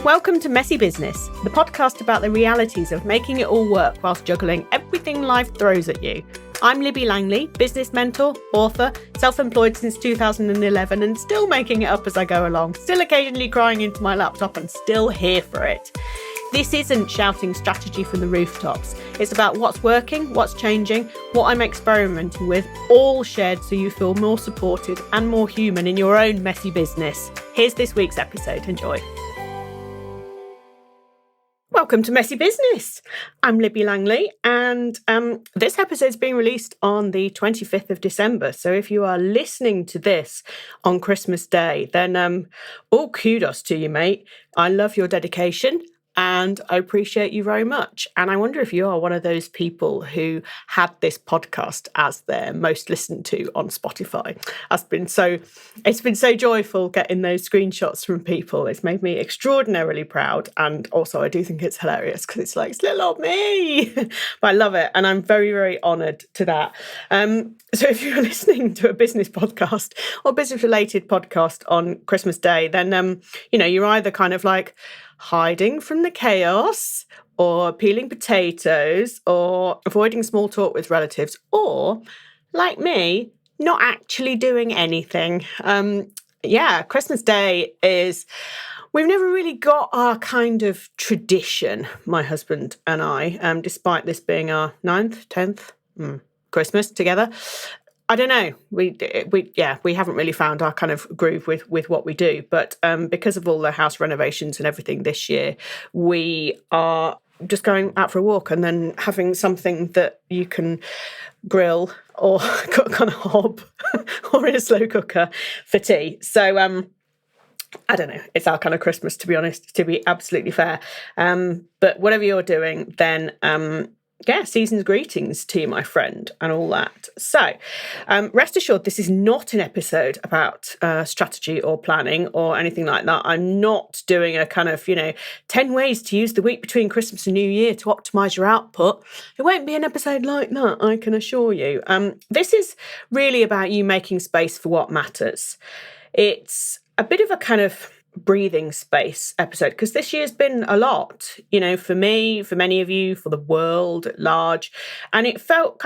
Welcome to Messy Business, the podcast about the realities of making it all work whilst juggling everything life throws at you. I'm Libby Langley, business mentor, author, self-employed since 2011 and still making it up as I go along, still occasionally crying into my laptop and still here for it. This isn't shouting strategy from the rooftops. It's about what's working, what's changing, what I'm experimenting with, all shared so you feel more supported and more human in your own messy business. Here's this week's episode. Enjoy. Welcome to Messy Business. I'm Libby Langley, and this episode is being released on the 25th of December. So if you are listening to this on Christmas Day, then all kudos to you, mate. I love your dedication. And I appreciate you very much. And I wonder if you are one of those people who had this podcast as their most listened to on Spotify. It's been so joyful getting those screenshots from people. It's made me extraordinarily proud. And also I do think it's hilarious because it's like, it's little old me. But I love it. And I'm very, very honoured to that. So if you're listening to a business podcast or business related podcast on Christmas Day, then, you're either kind of like, hiding from the chaos or peeling potatoes or avoiding small talk with relatives or, like me, not actually doing anything. Christmas Day is... We've never really got our kind of tradition, my husband and I, despite this being our 9th, 10th Christmas together. I don't know. We haven't really found our kind of groove with what we do. But because of all the house renovations and everything this year, we are just going out for a walk and then having something that you can grill or cook on a hob or in a slow cooker for tea. So I don't know. It's our kind of Christmas, to be honest, to be absolutely fair. But whatever you're doing, then season's greetings to you, my friend, and all that. So rest assured, this is not an episode about strategy or planning or anything like that. I'm not doing a kind of, 10 ways to use the week between Christmas and New Year to optimize your output. It won't be an episode like that, I can assure you. This is really about you making space for what matters. It's a bit of a kind of breathing space episode because this year's been a lot, for me, for many of you, for the world at large, and it felt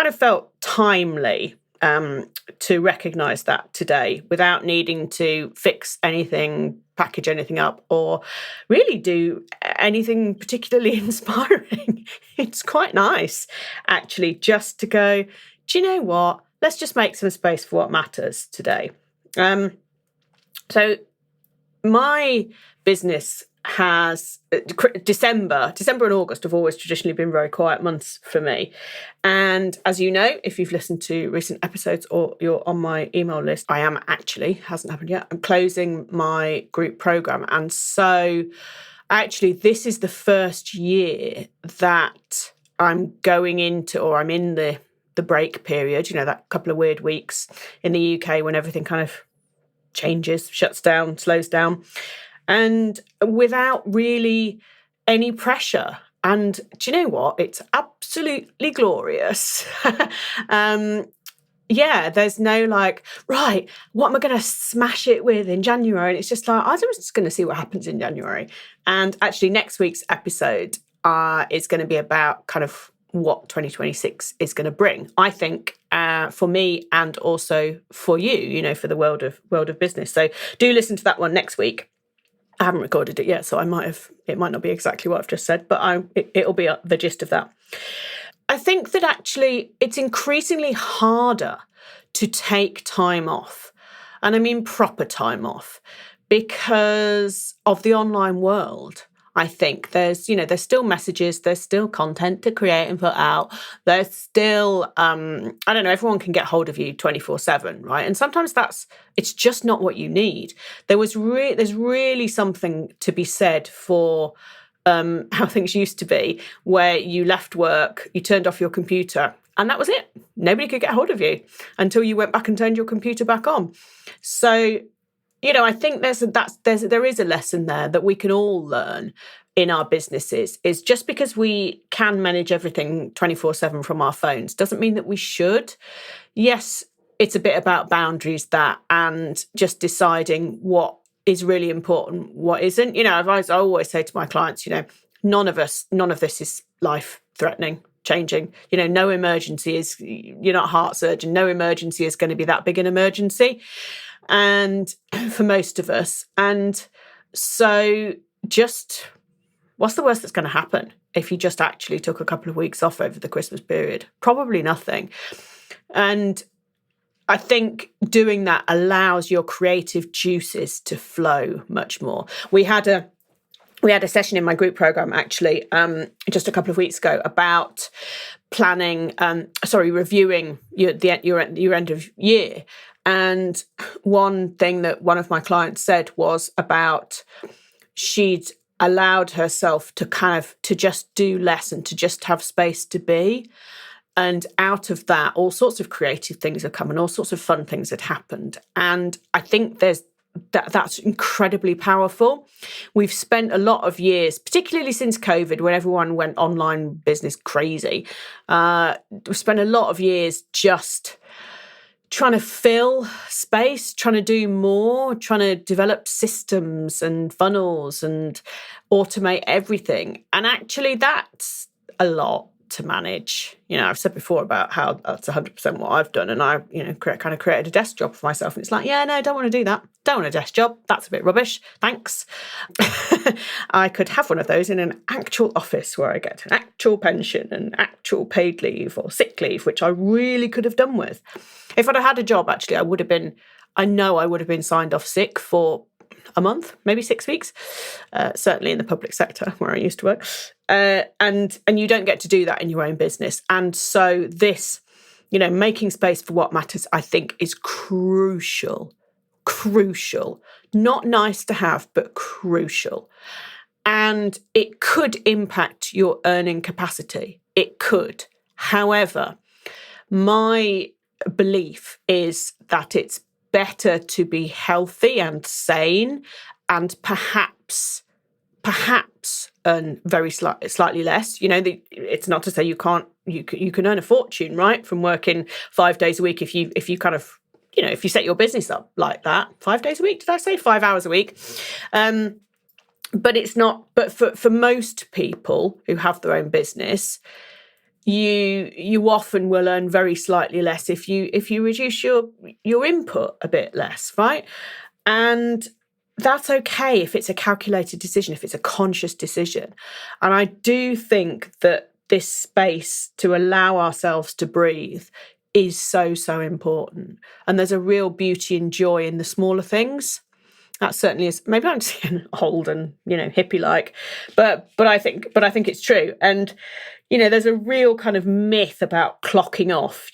timely to recognize that today without needing to fix anything, package anything up, or really do anything particularly inspiring. It's quite nice actually just to go, do you know what, let's just make some space for what matters today. So my business has December and August have always traditionally been very quiet months for me. And as you know, if you've listened to recent episodes or you're on my email list, I am actually, hasn't happened yet, I'm closing my group program. And so actually this is the first year that I'm going into, or I'm in the break period, that couple of weird weeks in the UK when everything kind of changes, shuts down, slows down, and without really any pressure. And do you know what? It's absolutely glorious. There's no like, right, what am I going to smash it with in January? And it's just like, I'm just going to see what happens in January. And actually next week's episode is going to be about kind of what 2026 is going to bring, I think, for me and also for you, for the world of business. So do listen to that one next week. I haven't recorded it yet, so it might not be exactly what I've just said, but it'll be the gist of that. I think that actually it's increasingly harder to take time off, and I mean proper time off, because of the online world. I think there's still messages, there's still content to create and put out. There's still, everyone can get hold of you 24/7, right? And sometimes it's just not what you need. There's really something to be said for how things used to be, where you left work, you turned off your computer, and that was it. Nobody could get hold of you until you went back and turned your computer back on. So, I think there is a lesson there that we can all learn in our businesses. Is just because we can manage everything 24/7 from our phones doesn't mean that we should. Yes, it's a bit about boundaries and just deciding what is really important, what isn't. I always say to my clients, none of this is life threatening, changing. No emergency is, you're not a heart surgeon, no emergency is going to be that big an emergency. And for most of us. And so just what's the worst that's going to happen if you just actually took a couple of weeks off over the Christmas period? Probably nothing. And I think doing that allows your creative juices to flow much more. We had a session in my group program actually just a couple of weeks ago about reviewing your end of year. And one thing that one of my clients said was about she'd allowed herself to just do less and to just have space to be. And out of that, all sorts of creative things have come and all sorts of fun things had happened. And I think that's incredibly powerful. We've spent a lot of years, particularly since COVID, when everyone went online business crazy, we've spent a lot of years just trying to fill space, trying to do more, trying to develop systems and funnels and automate everything. And actually, that's a lot to manage. I've said before about how that's 100% what I've done. And I, kind of created a desk job for myself. And it's like, yeah, no, I don't want to do that. Don't want a desk job. That's a bit rubbish. Thanks. I could have one of those in an actual office where I get an actual pension and actual paid leave or sick leave, which I really could have done with. If I'd have had a job, actually, I would have been signed off sick for a month, maybe 6 weeks, certainly in the public sector where I used to work. And you don't get to do that in your own business. And so this, making space for what matters, I think is crucial, not nice to have, but crucial. And it could impact your earning capacity. It could. However, my belief is that it's better to be healthy and sane and perhaps earn very slightly less. It's not to say you can earn a fortune, right, from working 5 days a week if you kind of, if you set your business up like that. 5 days a week, did I say 5 hours a week? But it's not, but for most people who have their own business, you often will earn very slightly less if you reduce your input a bit less, right? And that's okay if it's a calculated decision, if it's a conscious decision. And I do think that this space to allow ourselves to breathe is so, so important. And there's a real beauty and joy in the smaller things. That certainly is. Maybe I'm just getting old and, hippie-like, but I think it's true. And, there's a real kind of myth about clocking off,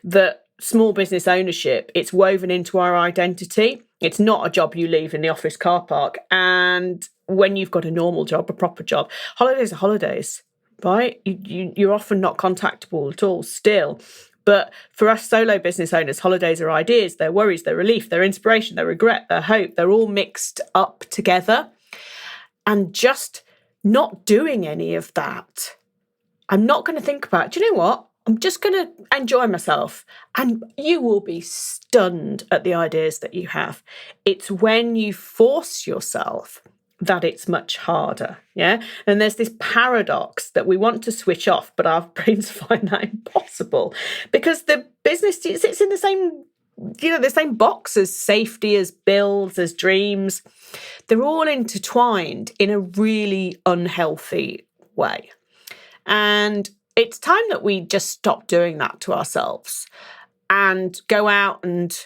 that small business ownership, it's woven into our identity. It's not a job you leave in the office car park. And when you've got a normal job, a proper job, holidays are holidays, right? You're often not contactable at all still. But for us solo business owners, holidays are ideas, they're worries, they're relief, they're inspiration, they're regret, they're hope. They're all mixed up together. And just not doing any of that, I'm not going to think about, do you know what? I'm just going to enjoy myself. And you will be stunned at the ideas that you have. It's when you force yourself that it's much harder, yeah? And there's this paradox that we want to switch off, but our brains find that impossible because the business sits in the same box as safety, as bills, as dreams. They're all intertwined in a really unhealthy way. And it's time that we just stop doing that to ourselves and go out and,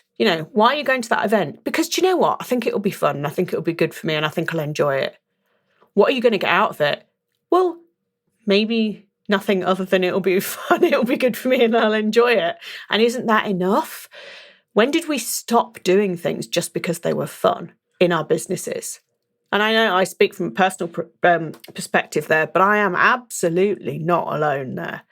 why are you going to that event? Because do you know what? I think it'll be fun. And I think it'll be good for me and I think I'll enjoy it. What are you going to get out of it? Well, maybe nothing other than it'll be fun. It'll be good for me and I'll enjoy it. And isn't that enough? When did we stop doing things just because they were fun in our businesses? And I know I speak from a personal perspective there, but I am absolutely not alone there.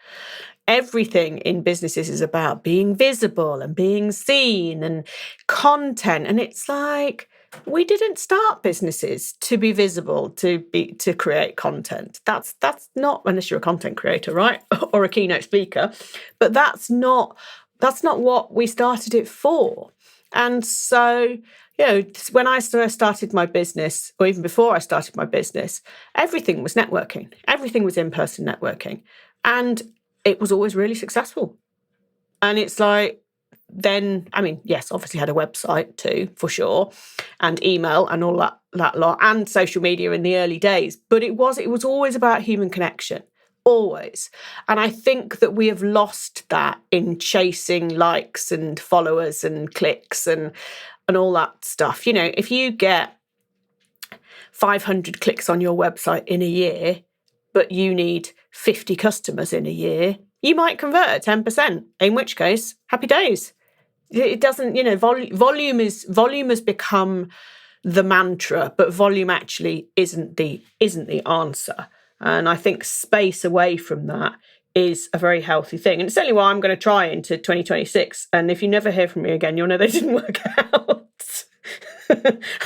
Everything in businesses is about being visible and being seen and content. And it's like, we didn't start businesses to be visible, to create content. That's not, unless you're a content creator, right? Or a keynote speaker, but that's not what we started it for. And so, when I started my business, or even before I started my business, everything was networking. Everything was in-person networking. And it was always really successful. And it's like, then, I mean, yes, obviously had a website too, for sure, and email and all that lot, and social media in the early days. But it was always about human connection. Always. And I think that we have lost that in chasing likes and followers and clicks and all that stuff. If you get 500 clicks on your website in a year, but you need 50 customers in a year, you might convert at 10%, in which case, happy days. It doesn't, volume has become the mantra, but volume actually isn't the answer. And I think space away from that is a very healthy thing. And it's certainly what I'm going to try into 2026. And if you never hear from me again, you'll know they didn't work out.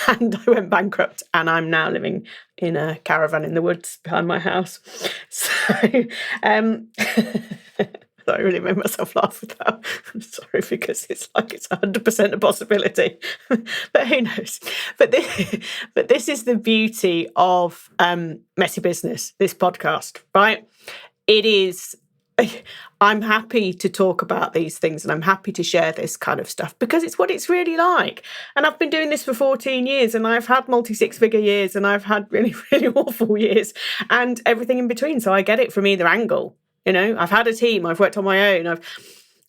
And I went bankrupt, and I'm now living in a caravan in the woods behind my house. So, I really made myself laugh with that. I'm sorry, because it's 100% a possibility. But who knows? But this is the beauty of Messy Business, this podcast, right? It is. I'm happy to talk about these things, and I'm happy to share this kind of stuff because it's what it's really like. And I've been doing this for 14 years, and I've had multi-six-figure years, and I've had really, really awful years, and everything in between. So I get it from either angle. I've had a team, I've worked on my own,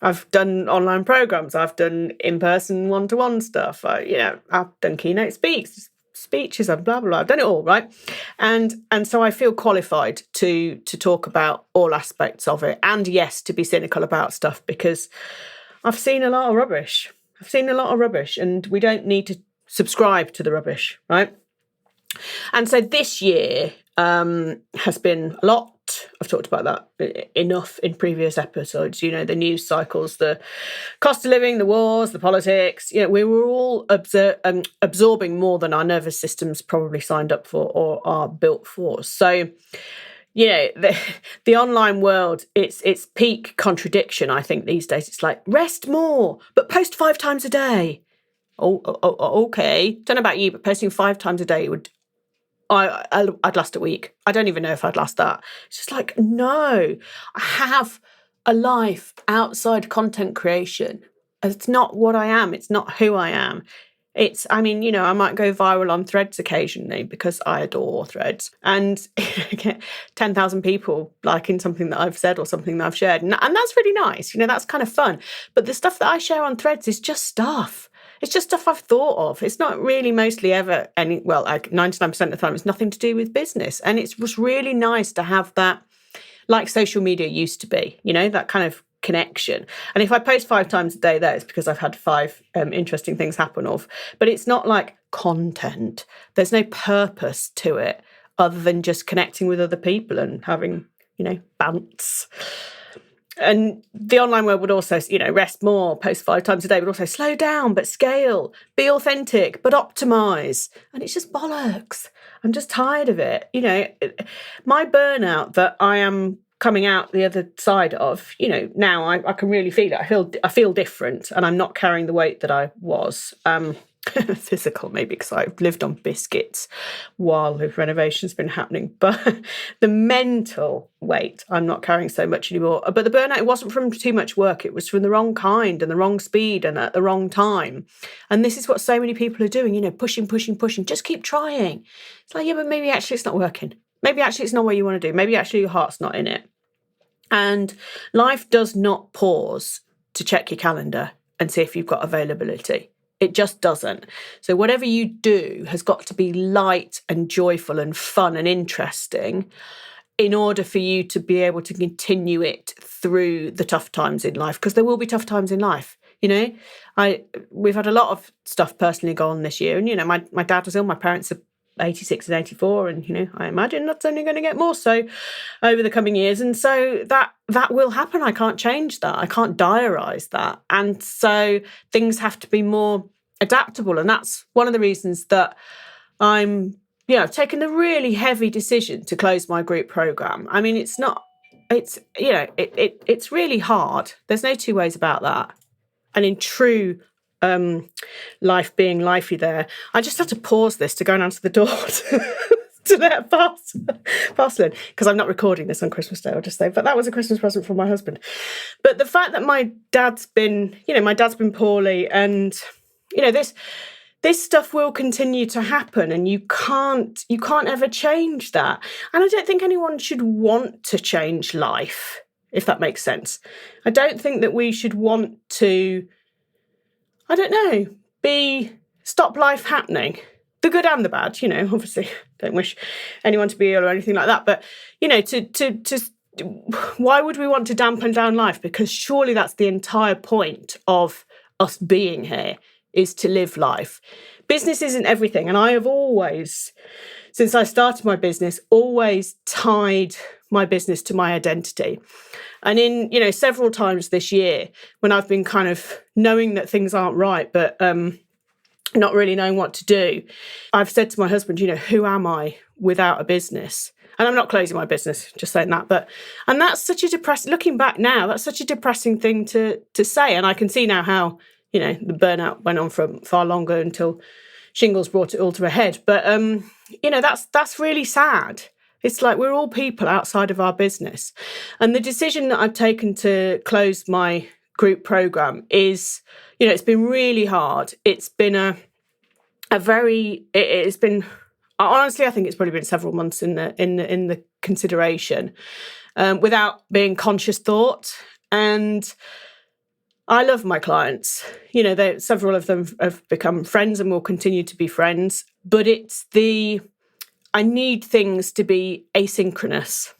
I've done online programs, I've done in-person one-to-one stuff, I've done keynote speeches and blah, blah, blah. I've done it all, right? And so I feel qualified to talk about all aspects of it. And yes, to be cynical about stuff, because I've seen a lot of rubbish. And we don't need to subscribe to the rubbish, right? And so this year has been a lot. I've talked about that enough in previous episodes. The news cycles, the cost of living, the wars, the politics. We were all absorbing more than our nervous systems probably signed up for or are built for. So, the online world, it's peak contradiction, I think, these days. It's like, rest more, but post 5 times a day. Oh, okay. Don't know about you, but posting 5 times a day would... I'd last a week. I don't even know if I'd last that. It's just like, no, I have a life outside content creation. It's not what I am. It's not who I am. I might go viral on Threads occasionally because I adore Threads, and get 10,000 people liking something that I've said or something that I've shared. And that's really nice. That's kind of fun. But the stuff that I share on Threads is just stuff. It's just stuff I've thought of. It's not really mostly ever 99% of the time, it's nothing to do with business. And it was really nice to have that, like social media used to be, that kind of connection. And if I post 5 times a day there, it's because I've had 5 interesting things happen but it's not like content. There's no purpose to it other than just connecting with other people and having, bants. And the online world would also, rest more, post 5 times a day, but also slow down, but scale, be authentic, but optimize. And it's just bollocks. I'm just tired of it. My burnout that I am coming out the other side of, now I can really feel it. I feel different, and I'm not carrying the weight that I was. Physical, maybe, because I've lived on biscuits while the renovation's been happening. But the mental weight, I'm not carrying so much anymore. But the burnout, it wasn't from too much work. It was from the wrong kind and the wrong speed and at the wrong time. And this is what so many people are doing, pushing. Just keep trying. It's like, yeah, but maybe actually it's not working. Maybe actually it's not what you want to do. Maybe actually your heart's not in it. And life does not pause to check your calendar and see if you've got availability. It just doesn't. So whatever you do has got to be light and joyful and fun and interesting in order for you to be able to continue it through the tough times in life, because there will be tough times in life. We've had a lot of stuff personally go on this year, and my dad was ill, my parents are 86 and 84, and I imagine that's only going to get more so over the coming years. And so that will happen. I can't change that. I can't diarise that. And so things have to be more adaptable. And that's one of the reasons that I've taken a really heavy decision to close my group program. I mean, it's really hard. There's no two ways about that. And in true life being lifey there. I just had to pause this to go and answer the door to let parcel in, because I'm not recording this on Christmas Day, I'll just say, but that was a Christmas present from my husband. But the fact that my dad's been poorly, and this stuff will continue to happen, and you can't ever change that. And I don't think anyone should want to change life, if that makes sense. I don't think that we should want to, I don't know, stop life happening. The good and the bad, obviously don't wish anyone to be ill or anything like that. But, why would we want to dampen down life? Because surely that's the entire point of us being here, is to live life. Business isn't everything. And I have always, since I started my business, always tied my business to my identity. And in, several times this year, when I've been kind of knowing that things aren't right, but not really knowing what to do, I've said to my husband, who am I without a business? And I'm not closing my business, just saying that. And that's such a looking back now, that's such a depressing thing to say. And I can see now how, the burnout went on for far longer until shingles brought it all to a head. But, that's really sad. It's like we're all people outside of our business. And the decision that I've taken to close my group program is, it's been really hard. It's been it's been, honestly, I think it's probably been several months in the consideration, without being conscious thought. And I love my clients. Several of them have become friends and will continue to be friends, but I need things to be asynchronous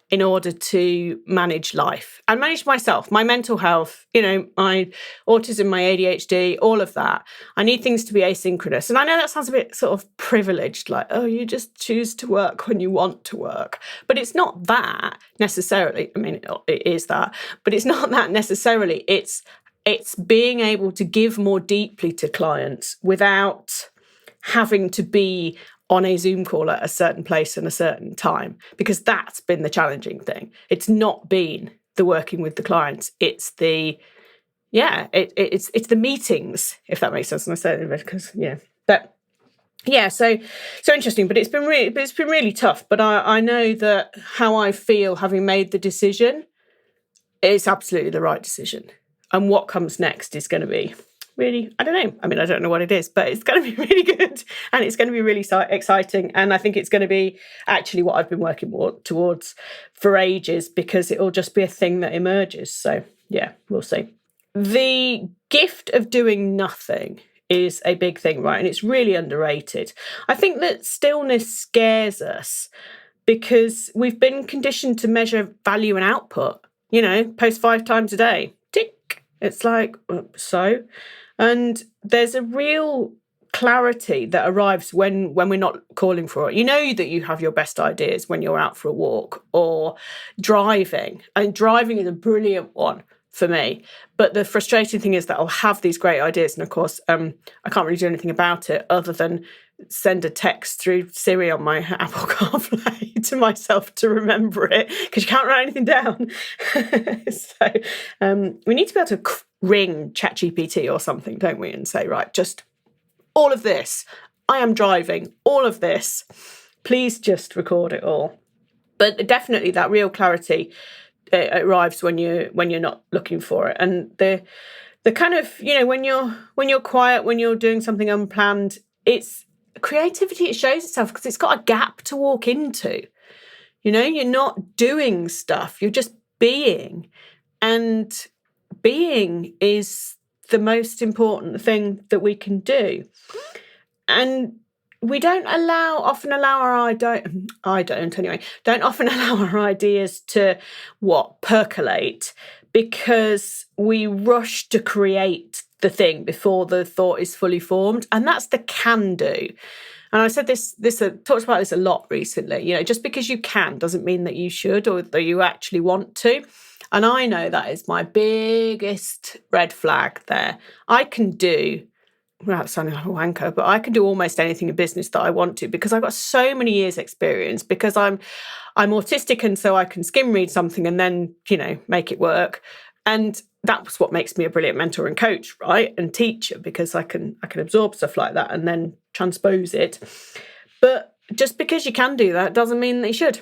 in order to manage life and manage myself, my mental health, my autism, my ADHD, all of that. I need things to be asynchronous. And I know that sounds a bit sort of privileged, like, oh, you just choose to work when you want to work. But it's not that necessarily. I mean, it is that, but it's not that necessarily. It's being able to give more deeply to clients without having to be on a Zoom call at a certain place and a certain time, because that's been the challenging thing. It's not been the working with the clients. It's the it's the meetings, if that makes sense. And I say it because so interesting. But it's been really tough. But I know that how I feel having made the decision, it's absolutely the right decision. And what comes next is going to be really, I don't know. I mean, I don't know what it is, but it's going to be really good, and it's going to be really exciting. And I think it's going to be actually what I've been working towards for ages, because it'll just be a thing that emerges. So yeah, we'll see. The gift of doing nothing is a big thing, right? And it's really underrated. I think that stillness scares us because we've been conditioned to measure value and output. Post 5 times a day, tick. It's like, so. And there's a real clarity that arrives when we're not calling for it. You know that you have your best ideas when you're out for a walk or driving. And driving is a brilliant one for me. But the frustrating thing is that I'll have these great ideas. And of course, I can't really do anything about it other than send a text through Siri on my Apple CarPlay to myself to remember it, because you can't write anything down. So we need to be able to ring ChatGPT or something, don't we? And say, right, just all of this. I am driving, all of this. Please just record it all. But definitely that real clarity arrives when you're not looking for it. And the kind of, when you're quiet, when you're doing something unplanned, it's creativity. It shows itself because it's got a gap to walk into. You're not doing stuff, you're just being. And being is the most important thing that we can do. And we don't often allow our ideas to percolate, because we rush to create the thing before the thought is fully formed. And that's the can do. And I said this talked about this a lot recently. Just because you can doesn't mean that you should or that you actually want to. And I know that is my biggest red flag there. I can do, without sounding like a wanker, but I can do almost anything in business that I want to, because I've got so many years experience, because I'm autistic, and so I can skim read something and then, make it work. And that's what makes me a brilliant mentor and coach, right? And teacher, because I can absorb stuff like that and then transpose it. But just because you can do that doesn't mean that you should.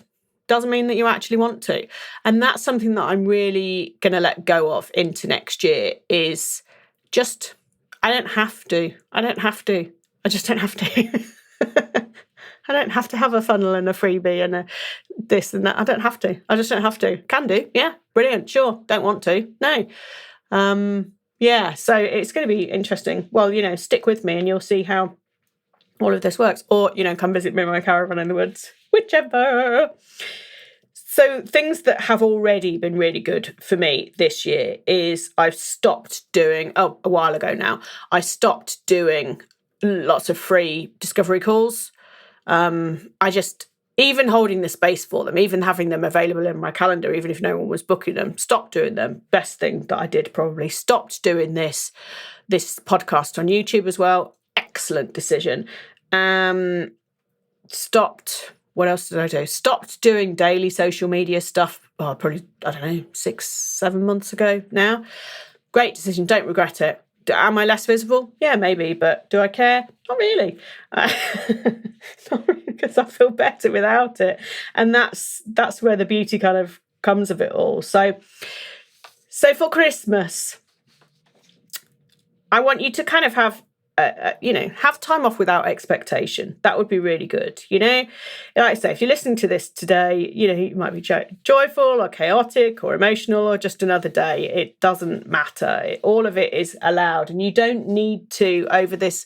Doesn't mean that you actually want to. And that's something that I'm really going to let go of into next year is just, I don't have to. I just don't have to. I don't have to have a funnel and a freebie and a this and that. I don't have to. I just don't have to. Can do. Yeah. Brilliant. Sure. Don't want to. No. Yeah. So it's going to be interesting. Well, stick with me and you'll see how all of this works. Or, come visit me in my caravan in the woods. Whichever. So things that have already been really good for me this year is I've stopped doing, a while ago now, I stopped doing lots of free discovery calls. I just, even holding the space for them, even having them available in my calendar, even if no one was booking them, stopped doing them. Best thing that I did probably. Stopped doing this podcast on YouTube as well. Excellent decision. Stopped, what else did I do? Stopped doing daily social media stuff, probably, 6-7 months ago now. Great decision, don't regret it. Am I less visible? Yeah, maybe, but do I care? Not really. Not really, because I feel better without it. And that's where the beauty kind of comes of it all. So for Christmas, I want you to kind of have time off without expectation. That would be really good. Like I say, if you're listening to this today, you might be joyful or chaotic or emotional or just another day. It doesn't matter. All of it is allowed. And you don't need to, over this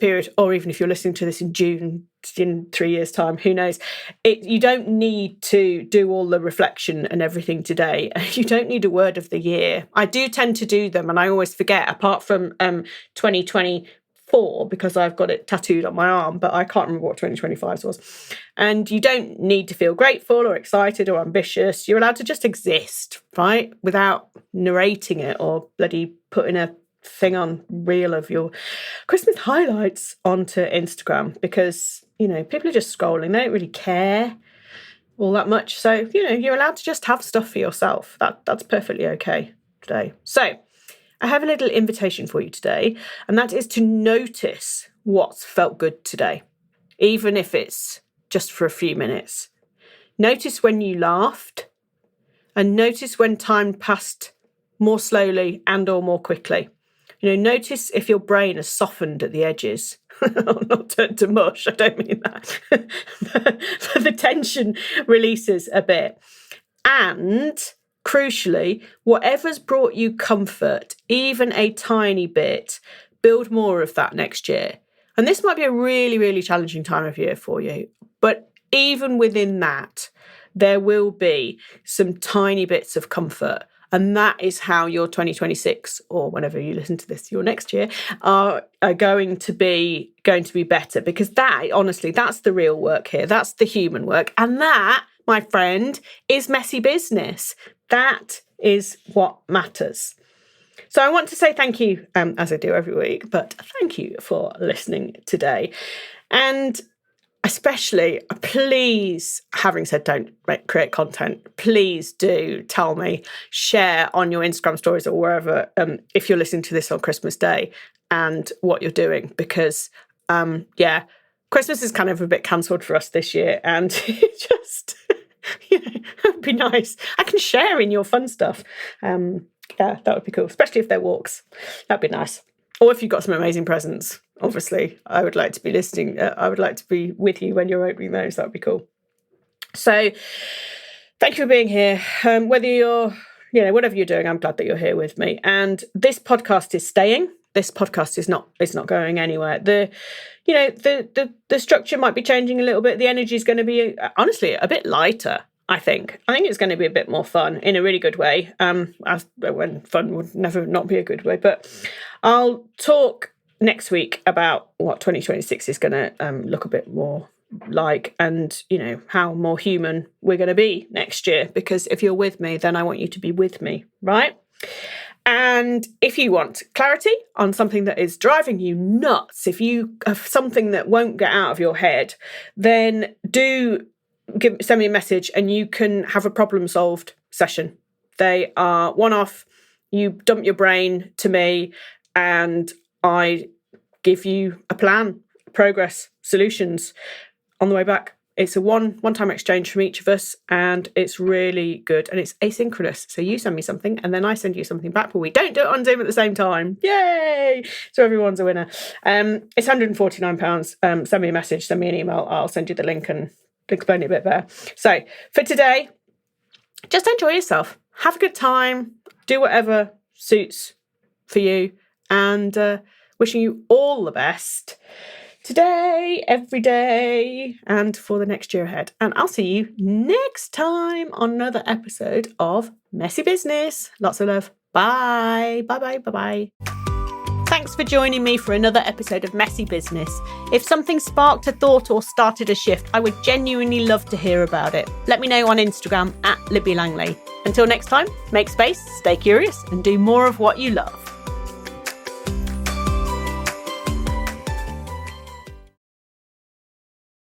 period, or even if you're listening to this in June, in 3 years' time, who knows? You don't need to do all the reflection and everything today. You don't need a word of the year. I do tend to do them, and I always forget, apart from 2024, because I've got it tattooed on my arm, but I can't remember what 2025 was. And you don't need to feel grateful or excited or ambitious. You're allowed to just exist, right? Without narrating it or bloody putting a thing on reel of your Christmas highlights onto Instagram, because people are just scrolling. They don't really care all that much. So you're allowed to just have stuff for yourself. That's perfectly okay today. So I have a little invitation for you today, and that is to notice what's felt good today, even if it's just for a few minutes. Notice when you laughed, and notice when time passed more slowly and or more quickly. Notice if your brain has softened at the edges. Not turned to mush, I don't mean that. But the tension releases a bit. And crucially, whatever's brought you comfort, even a tiny bit, build more of that next year. And this might be a really, really challenging time of year for you. But even within that, there will be some tiny bits of comfort. And that is how your 2026, or whenever you listen to this, your next year, are going to be better. Because that, honestly, that's the real work here. That's the human work. And that, my friend, is messy business. That is what matters. So I want to say thank you, as I do every week, but thank you for listening today. And especially, please, having said don't create content, please do tell me, share on your Instagram stories or wherever, if you're listening to this on Christmas Day, and what you're doing. Because, Christmas is kind of a bit cancelled for us this year, and it just, it'd be nice. I can share in your fun stuff. That would be cool, especially if they're walks. That'd be nice. Or if you've got some amazing presents. Obviously, I would like to be listening. I would like to be with you when you're opening those. That would be cool. So thank you for being here. Whether you're, whatever you're doing, I'm glad that you're here with me. And this podcast is staying. This podcast is not going anywhere. The structure might be changing a little bit. The energy is going to be, honestly, a bit lighter. I think it's going to be a bit more fun in a really good way. When fun would never not be a good way, but I'll talk next week about what 2026 is going to look a bit more like, and how more human we're going to be next year. Because if you're with me, then I want you to be with me, right? And if you want clarity on something that is driving you nuts, if you have something that won't get out of your head, then do send me a message, and you can have a problem solved session. They are one-off. You dump your brain to me and I give you a plan, progress, solutions on the way back. It's a one-time exchange from each of us, and it's really good, and it's asynchronous. So you send me something and then I send you something back, but we don't do it on Zoom at the same time. Yay! So everyone's a winner. It's £149. Send me a message, send me an email. I'll send you the link and explain it a bit better. So for today, just enjoy yourself. Have a good time. Do whatever suits for you, and wishing you all the best today, every day, and for the next year ahead. And I'll see you next time on another episode of Messy Business. Lots of love. Bye. Bye. Thanks for joining me for another episode of Messy Business. If something sparked a thought or started a shift, I would genuinely love to hear about it. Let me know on Instagram @Libby Langley. Until next time, make space, stay curious, and do more of what you love.